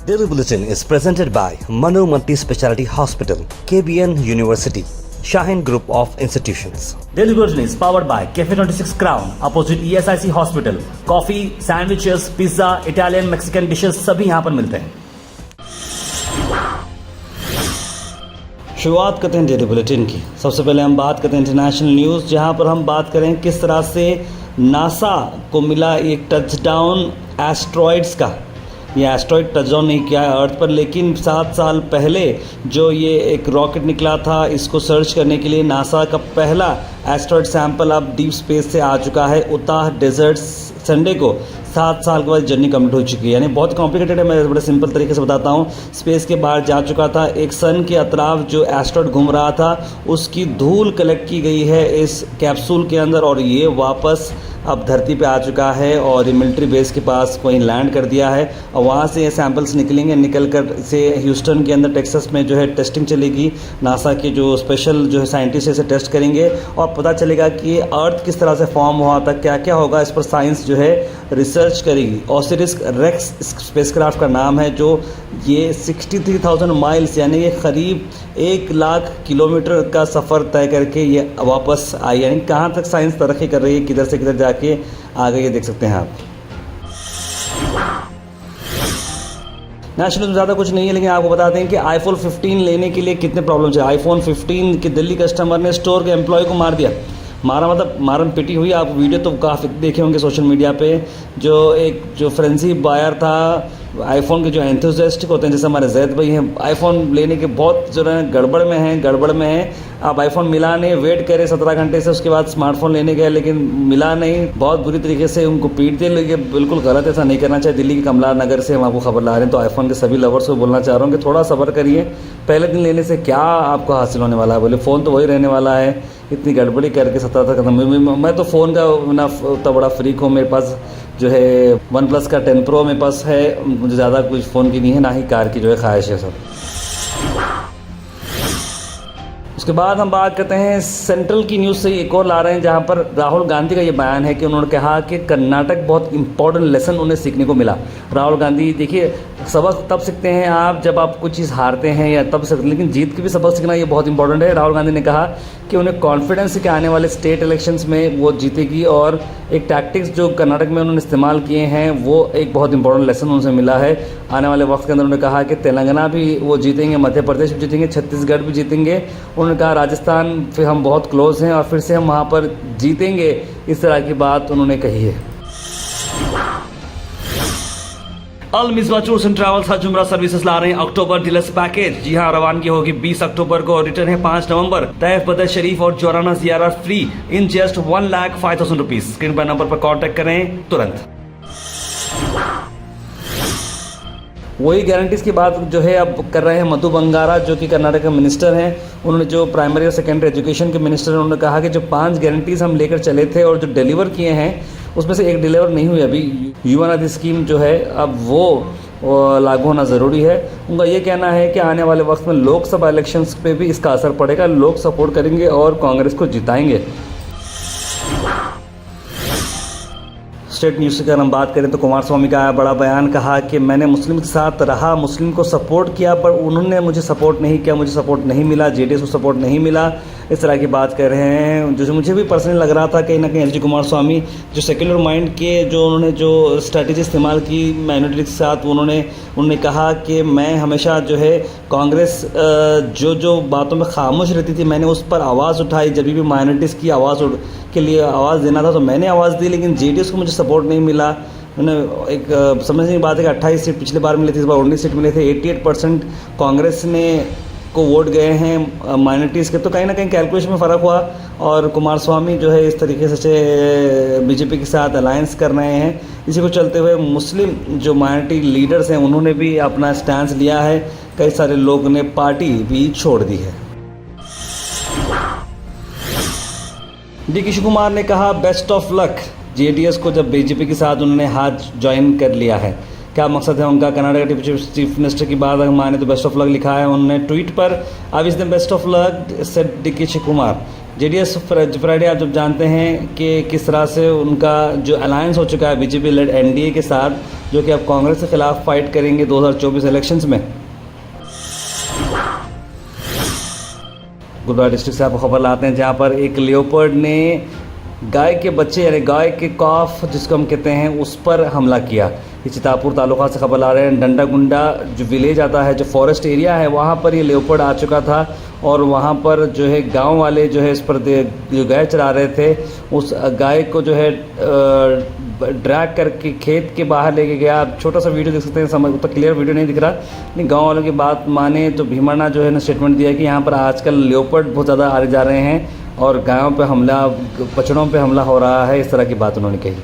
Daily Bulletin is presented by Manu Multi Speciality Hospital, KBN University, Shaheen Group of Institutions. Daily Bulletin is powered by Cafe 26 Crown, opposite ESIC Hospital. Coffee, sandwiches, pizza, Italian, Mexican dishes सभी यहाँ पर मिलते हैं। शुरुआत करते हैं daily bulletin की। सबसे पहले हम बात करते हैं इंटरनेशनल न्यूज़, जहां पर हम बात करें किस तरह से नासा को मिला एक टचडाउन एस्ट्रॉइड्स का। ये एस्ट्रॉइड टचडाउन नहीं किया है अर्थ पर, लेकिन 7 साल पहले जो ये एक रॉकेट निकला था इसको सर्च करने के लिए, नासा का पहला एस्ट्रॉइड सैंपल अब डीप स्पेस से आ चुका है। उताह डेजर्ट संडे को 7 साल के बाद जर्नी कंप्लीट हो चुकी है। यानी बहुत कॉम्प्लिकेटेड है, मैं बड़े सिंपल तरीके से बताता हूँ। स्पेस के बाहर जा चुका था, एक सन के अतराफ जो एस्ट्रॉइड घूम रहा था उसकी धूल कलेक्ट की गई है इस कैप्सूल के अंदर, और ये वापस अब धरती पे आ चुका है और ये मिलिट्री बेस के पास कोई लैंड कर दिया है। और वहाँ से ये सैंपल्स निकलेंगे, निकल कर से ह्यूस्टन के अंदर टेक्सास में जो है टेस्टिंग चलेगी। नासा के जो स्पेशल जो है साइंटिस्ट इसे टेस्ट करेंगे और पता चलेगा कि अर्थ किस तरह से फॉर्म हुआ था, क्या क्या होगा। इस पर साइंस जो है रिसर्च करेगी। ऑसिरिस रेक्स स्पेसक्राफ्ट का नाम है, जो ये 63,000 माइल्स यानी ये करीब 1 लाख किलोमीटर का सफ़र तय करके ये वापस आई। यानी कहाँ तक साइंस तरक्की कर रही है, किधर से किधर जाके आ गई, ये देख सकते हैं आप। नेशनल में ज़्यादा कुछ नहीं है, लेकिन आपको बताते हैं कि आईफोन 15 लेने के लिए कितने प्रॉब्लम्स है। आईफोन 15 के दिल्ली कस्टमर ने स्टोर के एम्प्लॉय को मार दिया। मारा मतलब मारन पिटी हुई। आप वीडियो तो काफ़ी देखे होंगे सोशल मीडिया पे। जो फ्रेंसी बायर था, आईफोन के जो एंथुसियास्टिक होते हैं जैसे हमारे जैद भाई हैं, आईफोन लेने के बहुत जो है गड़बड़ में हैं। अब आईफोन मिला नहीं, वेट करे 17 घंटे से, उसके बाद स्मार्टफोन लेने गए लेकिन मिला नहीं, बहुत बुरी तरीके से उनको पीट दिए। लेकिन बिल्कुल गलत, ऐसा नहीं करना चाहिए। दिल्ली के कमला नगर से हम आपको खबर ला रहे हैं, तो आईफोन के सभी लवर्स को बोलना चाह रहा हूँ कि थोड़ा सब्र करिए। पहले दिन लेने से क्या आपको हासिल होने वाला है, बोले फ़ोन तो वही रहने वाला है। इतनी गड़बड़ी करके 17 तक मैं तो फ़ोन का ना तो बड़ा फ्रीक हूँ। मेरे पास जो है OnePlus का 10 Pro मेरे पास है। मुझे ज़्यादा कुछ फ़ोन की नहीं है, ना ही कार की जो है ख्वाहिश है सब। उसके बाद हम बात करते हैं सेंट्रल की न्यूज़ से एक और ला रहे हैं, जहां पर राहुल गांधी का ये बयान है कि उन्होंने कहा कि कर्नाटक बहुत इंपॉर्टेंट लेसन उन्हें सीखने को मिला। राहुल गांधी, देखिए सबक तब सीखते हैं आप जब आप कुछ चीज़ हारते हैं या तब सीखते, लेकिन जीत के भी सबक सीखना ये बहुत इंपॉर्टेंट है। राहुल गांधी ने कहा कि उन्हें कॉन्फिडेंस है कि आने वाले स्टेट इलेक्शंस में वो जीतेगी, और एक टैक्टिक्स जो कर्नाटक में उन्होंने इस्तेमाल किए हैं वो एक बहुत इंपॉर्टेंट लेसन उनसे मिला है। आने वाले वक्त के अंदर उन्होंने कहा कि तेलंगाना भी वो जीतेंगे, मध्य प्रदेश भी जीतेंगे, छत्तीसगढ़ भी जीतेंगे। उन्होंने कहा राजस्थान फिर हम बहुत क्लोज हैं और फिर से हम वहाँ पर जीतेंगे, इस तरह की बात उन्होंने कही है। अल मिसबा टूर्स एंड ट्रैवल्स हज उम्रा सर्विसेज ला रहे हैं अक्टूबर डीलक्स पैकेज। जी हां, रवानगी होगी 20 अक्टूबर को और रिटर्न है 5 नवंबर। तैफ बदर शरीफ और जोराना ज़ियारा free in just 1,05,000 rupees. Screen पर नंबर पर कॉन्टैक्ट करें तुरंत। वही गारंटीज़ की बात जो है अब कर रहे हैं मधु बंगारा, जो कि कर्नाटक के मिनिस्टर हैं। उन्होंने जो प्राइमरी और सेकेंडरी एजुकेशन के मिनिस्टर हैं, उन्होंने कहा कि जो 5 गारंटीज़ हम लेकर चले थे और जो डिलीवर किए हैं उसमें से एक डिलीवर नहीं हुई अभी। युवा निधि स्कीम जो है अब वो लागू होना ज़रूरी है। उनका ये कहना है कि आने वाले वक्त में लोकसभा इलेक्शंस पे भी इसका असर पड़ेगा। लोग सपोर्ट करेंगे और कांग्रेस को जिताएंगे। स्टेट न्यूज़ की अगर हम बात करें तो कुमार स्वामी का बड़ा बयान, कहा कि मैंने मुस्लिम के साथ रहा, मुस्लिम को सपोर्ट किया, पर उन्होंने मुझे सपोर्ट नहीं किया, मुझे सपोर्ट नहीं मिला, जेडीएस को सपोर्ट नहीं मिला। इस तरह की बात कर रहे हैं, जो मुझे भी पर्सनली लग रहा था कहीं ना कहीं एलजी कुमार स्वामी जो सेक्युलर माइंड के जो उन्होंने जो स्ट्रैटेजी इस्तेमाल की माइनॉरिटी के साथ, उन्होंने कहा कि मैं हमेशा जो है कांग्रेस जो बातों में खामोश रहती थी, मैंने उस पर आवाज़ उठाई। जब भी माइनॉरिटीज़ की आवाज़ के लिए आवाज़ देना था तो मैंने आवाज़ दी, लेकिन जेडीएस को मुझे सपोर्ट नहीं मिला। उन्होंने एक समझने की बात है कि 28 सीट पिछले बार मिले थे, इस बार 19 सीट मिले थे। 88% कांग्रेस ने को वोट गए हैं माइनॉरिटीज़ के, तो कहीं ना कहीं कैलकुलेशन में फ़र्क हुआ और कुमार स्वामी जो है इस तरीके से बीजेपी के साथ अलायंस कर रहे हैं। इसी को चलते हुए मुस्लिम जो माइनॉरिटी लीडर्स हैं उन्होंने भी अपना स्टैंड लिया है। कई सारे लोग ने पार्टी भी छोड़ दी है। डी कुमार ने कहा बेस्ट ऑफ लक जेडीएस को, जब बीजेपी के साथ उन्होंने हाथ ज्वाइन कर लिया है। क्या मकसद है उनका? कर्नाटक के चीफ मिनिस्टर की बात अगर माने तो बेस्ट ऑफ लक लिखा है उन्होंने ट्वीट पर। अब इस दिन best of luck said D Kumar. JDS Friday आप जब जानते हैं कि किस तरह से उनका जो अलायंस हो चुका है बीजेपी लेड एनडीए के साथ, जो कि अब कांग्रेस के खिलाफ फाइट करेंगे 2024 इलेक्शंस में। गुरुद्वारा डिस्ट्रिक्ट से आपको खबर लाते हैं, जहाँ पर एक लियोपर्ड ने गाय के बच्चे यानी गाय के कॉफ जिसको हम कहते हैं उस पर हमला किया। ये चितापुर तालुका से खबर ला रहे हैं। डंडा गुंडा जो विलेज आता है, जो फॉरेस्ट एरिया है, वहाँ पर ये लियोपर्ड आ चुका था और वहाँ पर जो है गांव वाले जो है इस पर जो गाय चरा रहे थे, उस गाय को जो है ड्रैग करके खेत के बाहर लेके गया। आप छोटा सा वीडियो देख सकते हैं, समझ तो क्लियर वीडियो नहीं दिख रहा, लेकिन गांव वालों की बात माने तो भीमरना जो है ना स्टेटमेंट दिया कि यहाँ पर आजकल लियोपर्ड बहुत ज़्यादा आ जा रहे हैं और गायों पे हमला, बछड़ों पे हमला हो रहा है, इस तरह की बात उन्होंने कही।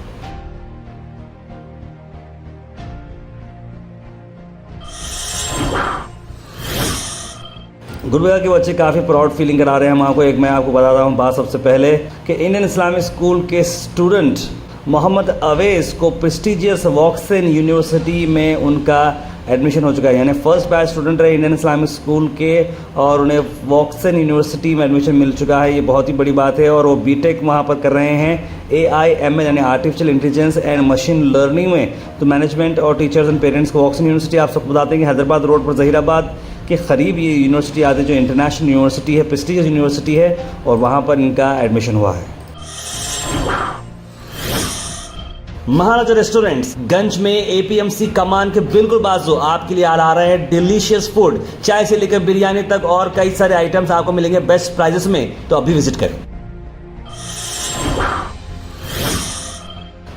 गुरुद्वारा के बच्चे काफ़ी प्राउड फीलिंग करा रहे हैं मैं आपको बताता हूँ बात सबसे पहले कि इंडियन इस्लामिक स्कूल के स्टूडेंट मोहम्मद अवैस को प्रेस्टिजियस वॉक्सन यूनिवर्सिटी में उनका एडमिशन हो चुका है। यानी फर्स्ट बैच स्टूडेंट रहे इंडियन इस्लामिक स्कूल के और उन्हें वॉक्सन यूनिवर्सिटी में एडमिशन मिल चुका है। ये बहुत ही बड़ी बात है और वो बीटेक वहाँ पर कर रहे हैं AIML यानी artificial intelligence and machine learning में। तो मैनेजमेंट और टीचर्स एंड पेरेंट्स को वॉक्सन यूनिवर्सिटी आप सबको बताते हैं कि हैदराबाद रोड पर जहीराबाद के करीब ये यूनिवर्सिटी आती है, जो इंटरनेशनल यूनिवर्सिटी है, प्रेस्टिजियस यूनिवर्सिटी है और वहाँ पर इनका एडमिशन हुआ है। महाराजा रेस्टोरेंट्स गंज में APMC कमान के बिल्कुल बाजू आपके लिए आ रहे हैं डिलीशियस फूड, चाय से लेकर बिरयानी तक और कई सारे आइटम्स आपको मिलेंगे बेस्ट प्राइजेस में। तो अभी विजिट करें।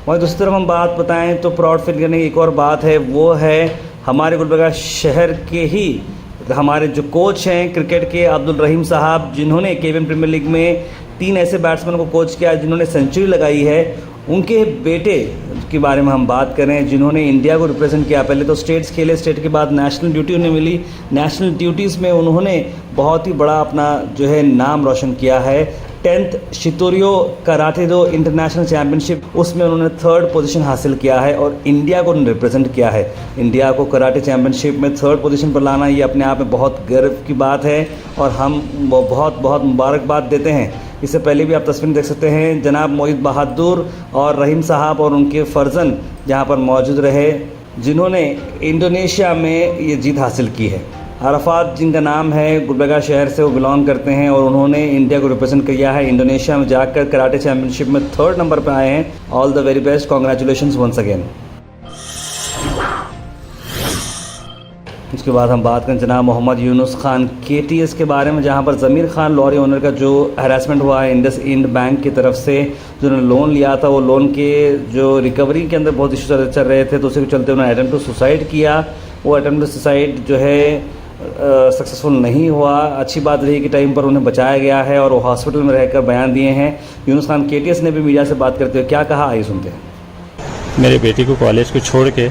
वहीं दूसरी तरफ हम बात बताएं तो प्राउड फील करने की एक और बात है, वो है हमारे गुलबर्गा शहर के ही हमारे जो कोच हैं क्रिकेट के अब्दुल रहीम साहब, जिन्होंने KBN प्रीमियर लीग में 3 ऐसे बैट्समैन को कोच किया जिन्होंने सेंचुरी लगाई है। उनके बेटे के बारे में हम बात करें जिन्होंने इंडिया को रिप्रेजेंट किया। पहले तो स्टेट्स खेले, स्टेट के बाद नेशनल ड्यूटी उन्हें मिली। नेशनल ड्यूटीज़ में उन्होंने बहुत ही बड़ा अपना जो है नाम रोशन किया है। 10th शितोरियो कराटे दो इंटरनेशनल चैम्पियनशिप, उसमें उन्होंने 3rd पोजीशन हासिल किया है और इंडिया को उन्होंने रिप्रेजेंट किया है। इंडिया को कराटे चैम्पियनशिप में 3rd पोजीशन पर लाना ये अपने आप में बहुत गर्व की बात है और हम बहुत बहुत मुबारकबाद देते हैं। इससे पहले भी आप तस्वीर देख सकते हैं, जनाब मोहित बहादुर और रहीम साहब और उनके फर्जन जहां पर मौजूद रहे, जिन्होंने इंडोनेशिया में ये जीत हासिल की है। अरफात जिनका नाम है, गुलबर्गा शहर से वो बिलोंग करते हैं और उन्होंने इंडिया को रिप्रेजेंट किया है। इंडोनेशिया में जाकर कराटे चैम्पियनशिप में 3rd नंबर पर आए हैं। All the very best, congratulations once again. उसके बाद हम बात करें जनाब मोहम्मद यूनुस खान KTS के बारे में, जहां पर ज़मीर खान लॉरी ओनर का जो हैरेसमेंट हुआ है इंडस इंड बैंक की तरफ से, जिन्होंने लोन लिया था, वो लोन के जो रिकवरी के अंदर बहुत इशू चल रहे थे, तो उसी के चलते उन्होंने अटेम्प्ट टू सुसाइड किया। वो अटेम्प्ट टू सुसाइड जो है सक्सेसफुल नहीं हुआ। अच्छी बात रही कि टाइम पर उन्हें बचाया गया है और वो हॉस्पिटल में रहकर बयान दिए हैं। यूनुस खान KTS ने भी मीडिया से बात करते हुए क्या कहा, आइए सुनते हैं। मेरी बेटी को कॉलेज को छोड़ के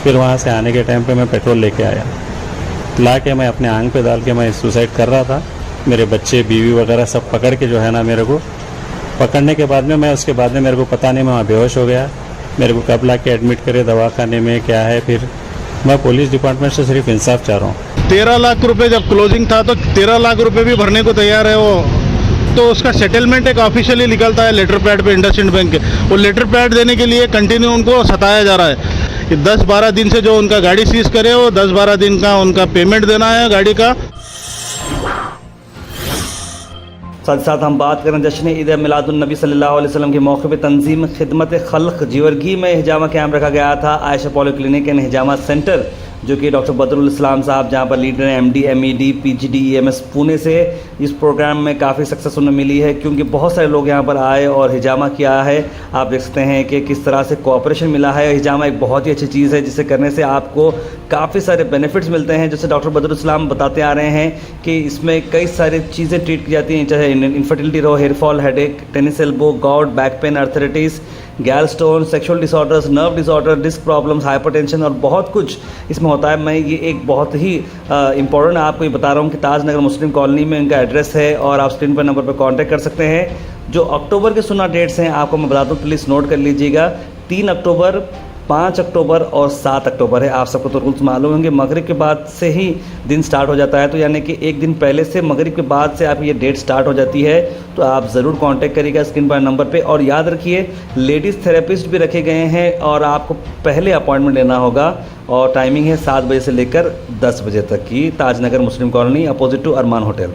फिर वहाँ से आने के टाइम पे मैं पेट्रोल लेके आया, ला के मैं अपने आंग पे डाल के मैं सुसाइड कर रहा था। मेरे बच्चे बीवी वगैरह सब पकड़ के जो है ना, मेरे को पकड़ने के बाद में मैं उसके बाद में मेरे को पता नहीं, मैं वहाँ बेहोश हो गया। मेरे को कब ला के एडमिट करे दवाखाने में क्या है, फिर मैं पुलिस डिपार्टमेंट से सिर्फ इंसाफ चाह रहा हूँ। 13 लाख रुपए जब क्लोजिंग था तो 13 लाख रुपए भी भरने को तैयार है वो, तो उसका सेटलमेंट एक ऑफिशियली निकलता है लेटर पैड पे इंडसइंड बैंक के। वो लेटर पैड देने के लिए कंटिन्यू उनको सताया जा रहा है कि 10-12 दिन से जो उनका गाड़ी सीज करे वो 10-12 दिन का उनका पेमेंट देना है गाड़ी का। साथ साथ हम बात करें जश्न ईद मिलादुन नबी सल्लल्लाहु अलैहि वसल्लम के मौके पर तंजीम खिदमत खल्क जीवरगी में हिजामा कैंप रखा गया था। Ayesha poly clinic and hijama centre, जो कि डॉक्टर बदरुल इस्लाम साहब जहां पर लीडर हैं MD MED PGD EMS Pune से। इस प्रोग्राम में काफ़ी सक्सेस उन्हें मिली है क्योंकि बहुत सारे लोग यहां पर आए और हिजामा किया है। आप देख सकते हैं कि किस तरह से कोऑपरेशन मिला है। हिजामा एक बहुत ही अच्छी चीज़ है जिसे करने से आपको काफ़ी सारे बेनिफिट्स मिलते हैं। जैसे डॉक्टर बदरुल इस्लाम बताते आ रहे हैं कि इसमें कई सारी चीज़ें ट्रीट की जाती हैं, चाहे इनफर्टिलिटी रहो, hair fall, headache, tennis elbow, gout, back pain, arthritis, gall stone, sexual disorders, nerve disorder, disc problems, hypertension और बहुत कुछ इसमें होता है। मैं ये एक बहुत ही इंपॉर्टेंट आपको ये बता रहा हूँ कि ताज नगर मुस्लिम कॉलोनी में इनका एड्रेस है और आप स्क्रीन पर नंबर पर कांटेक्ट कर सकते हैं। जो अक्टूबर के सुना डेट्स हैं आपको मैं बताता हूँ, प्लीज़ नोट कर लीजिएगा। 3 अक्टूबर 5 अक्टूबर और 7 अक्टूबर है। आप सबको तो रूल्स मालूम होंगे, मगरिब के बाद से ही दिन स्टार्ट हो जाता है, तो यानी कि एक दिन पहले से मगरिब के बाद से आप ये डेट स्टार्ट हो जाती है। तो आप ज़रूर कांटेक्ट करिएगा स्क्रीन पर नंबर पे। और याद रखिए लेडीज़ थेरेपिस्ट भी रखे गए हैं और आपको पहले अपॉइंटमेंट लेना होगा। और टाइमिंग है 7 बजे से लेकर 10 बजे तक की, Tajnagar Muslim colony opposite to Armaan hotel.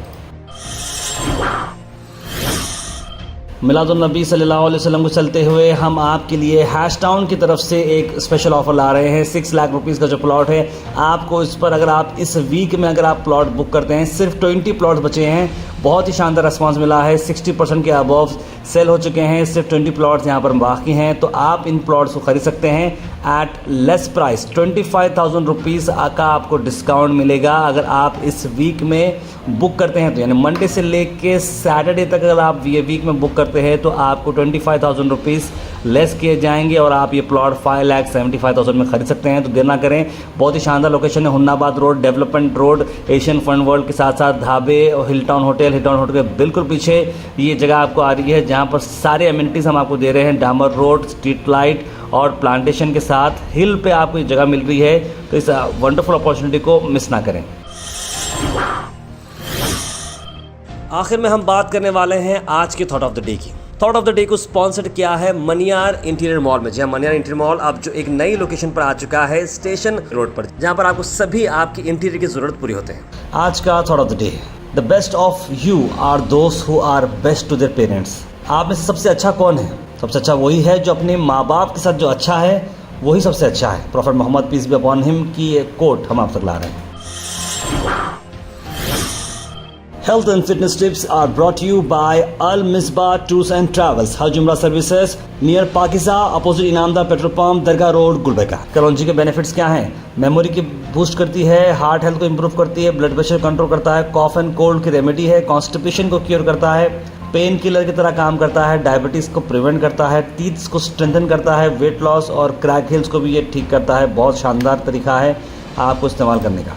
Miladunnabi सल्लल्लाहु अलैहि वसल्लम को चलते हुए हम आपके लिए हैश टाउन की तरफ से एक स्पेशल ऑफर ला रहे हैं। 6 लाख रुपीस का जो प्लॉट है आपको इस पर, अगर आप इस वीक में अगर आप प्लॉट बुक करते हैं, सिर्फ 20 प्लॉट बचे हैं। बहुत ही शानदार रिस्पांस मिला है, 60% के अबव सेल हो चुके हैं, सिर्फ 20 प्लॉट्स यहाँ पर बाकी हैं। तो आप इन प्लॉट्स को खरीद सकते हैं एट लेस प्राइस। 25,000 रुपीज़ का आपको डिस्काउंट मिलेगा अगर आप इस वीक में बुक करते हैं। तो यानी मंडे से लेके सैटरडे तक अगर आप ये वीक में बुक करते हैं तो आपको 25,000 रुपीज़ लेस किए जाएंगे और आप ये प्लॉट 5,75,000 में खरीद सकते हैं। तो देर ना करें, बहुत ही शानदार लोकेशन है, Humnabad road, development road, Asian fund world के साथ साथ ढाबे और हिल टाउन होटल के बिल्कुल पीछे ये जगह आपको आ रही है, जहाँ पर सारे एमिनिटीज़ हम आपको दे रहे हैं। डामर रोड, स्ट्रीट लाइट और प्लांटेशन के साथ हिल पे आपको ये जगह मिल रही है। तो इस वंडरफुल अपॉर्चुनिटी को मिस ना करें। आखिर में हम बात करने वाले हैं आज के थॉट ऑफ द डे की। थॉट ऑफ द डे को स्पॉन्सर्ड किया है मनियार इंटीरियर मॉल में। जहाँ मनियार इंटीरियर मॉल अब जो एक नई लोकेशन पर आ चुका है, स्टेशन रोड पर, जहाँ पर आपको सभी आपकी इंटीरियर की जरूरत पूरी होते हैं। आज का thought of the day, the best of you are those who are best to their parents. आप में से सबसे अच्छा कौन है? सबसे अच्छा वही है जो अपने माँ बाप के साथ जो अच्छा है वही सबसे अच्छा है। Prophet Muhammad peace be upon him की ये कोट हम आप तक ला रहे हैं। Health and fitness tips are brought to you by Al Misbah Tours and Travels, Hajj Umrah Services near Pakiza, opposite Inamdar petrol pump, Dargah road, Gulbarga. कलौंजी के बेनिफिट्स क्या हैं? मेमोरी की बूस्ट करती है, हार्ट हेल्थ को इंप्रूव करती है, ब्लड प्रेशर कंट्रोल करता है, कॉफ एंड कोल्ड की रेमेडी है, कॉन्स्टिपेशन को क्योर करता है, पेन किलर की तरह काम करता है, डायबिटीज़ को प्रिवेंट करता है, टीथ्स को स्ट्रेंथन करता है, वेट लॉस और क्रैक हिल्स को भी ये ठीक करता है। बहुत शानदार तरीका है आपको इस्तेमाल करने का।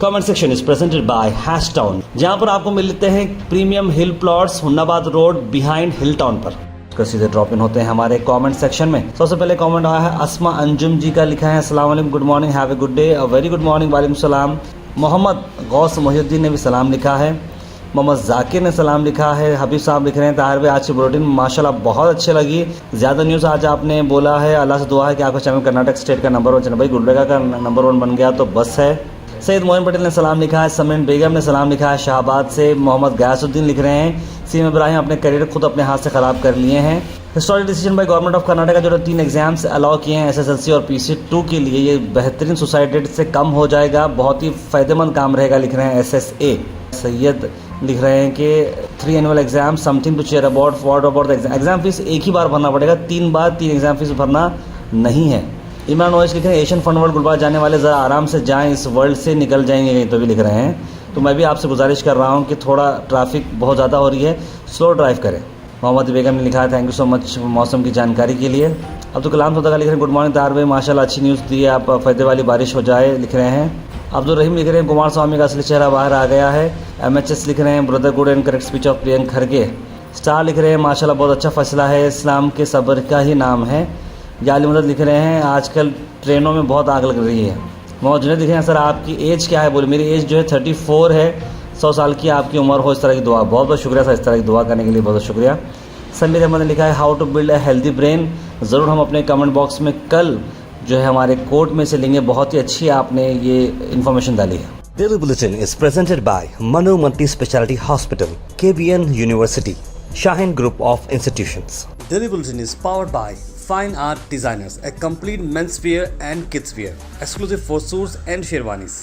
Comment section is presented by hash town, जहां पर आपको मिलते हैं प्रीमियम हिल प्लॉट्स हुन्नाबाद रोड बिहाइंड हिल टाउन पर। सीधे ड्रॉप इन होते हैं हमारे कमेंट सेक्शन में। सबसे पहले कमेंट आया है अस्मा अंजुम जी का, लिखा है अस्सलाम वालेकुम, good morning, have a good day, a very good morning, वालेकुम सलाम। मोहम्मद गौस मोहिउद्दीन ने भी सलाम लिखा है। मोहम्मद जाकिर ने सलाम लिखा है। हबीब साहब लिख रहे हैं ताहिर भाई आज की बुलेटिन माशाल्लाह बहुत अच्छी लगी, ज़्यादा न्यूज़ आज आपने बोला है, अल्लाह से दुआ है कि आपका चैनल कर्नाटक स्टेट का नंबर 1 चैनल, भाई गुलबर्गा का नंबर 1 बन गया तो बस है। सैयद मोइन पटेल ने सलाम लिखा है। समीन बेगम ने सलाम लिखा है शाहबाद से। मोहम्मद गयासुद्दीन लिख रहे हैं सीएम इब्राहिम अपने करियर खुद अपने हाथ से ख़राब कर लिए हैं। Historic decision by government of Karnataka जो 3 एग्जाम्स अलाउ किए हैं एसएसएलसी और PC2 के लिए, ये बेहतरीन सुसाइड रेट से कम हो जाएगा, बहुत ही फ़ायदेमंद काम रहेगा, लिख रहे हैं SSA। सैयद लिख रहे हैं कि 3 annual exam something to share about for about the exam fees एक ही बार भरना पड़ेगा, 3 बार 3 एग्जाम फीस भरना नहीं है। इमरान ओएस लिख रहे हैं एशियन फन वर्ल्ड गुलबर्गा जाने वाले ज़रा आराम से जाएं, इस वर्ल्ड से निकल जाएंगे कहीं तो भी, लिख रहे हैं। तो मैं भी आपसे गुजारिश कर रहा हूं कि थोड़ा ट्रैफिक बहुत ज़्यादा हो रही है, स्लो ड्राइव करें। मोहम्मद बेगम ने लिखा है थैंक यू सो मच मौसम की जानकारी के लिए। अब्दुल कलाम सौदा लिख रहे हैं गुड मॉर्निंग तार भाई, माशाल्लाह अच्छी न्यूज़ दी है, आप फ़ायदे वाली बारिश हो जाए, लिख रहे हैं। अब्दुल रहीम लिख रहे हैं कुमार स्वामी का असली चेहरा बाहर आ गया है। MHS लिख रहे हैं brother good and correct speech of Priyank Kharge. Star लिख रहे हैं माशाल्लाह बहुत अच्छा फैसला है, इस्लाम के सब्र का ही नाम है। जाली मदद लिख रहे हैं आजकल ट्रेनों में बहुत आग लग रही है। मोहम्मद जुनैद लिख रहे हैं सर आपकी एज क्या है? बोले मेरी एज जो है 34 है, 100 साल की आपकी उम्र हो, इस तरह की दुआ। बहुत बहुत शुक्रिया सर, इस तरह की दुआ करने के लिए बहुत बहुत शुक्रिया। समीर अहमद ने लिखा है how to build a healthy brain. ज़रूर हम अपने कमेंट बॉक्स में कल जो है हमारे कोट में से लेंगे, बहुत ही अच्छी आपने ये इन्फॉर्मेशन डाली है। Daily Bulletin is presented by Manu Multi Speciality Hospital, KBN University, Shahin Group of Institutions. Daily Bulletin is powered by Fine Art Designers, a complete men's wear and kids wear, exclusive for suits and sherwanis.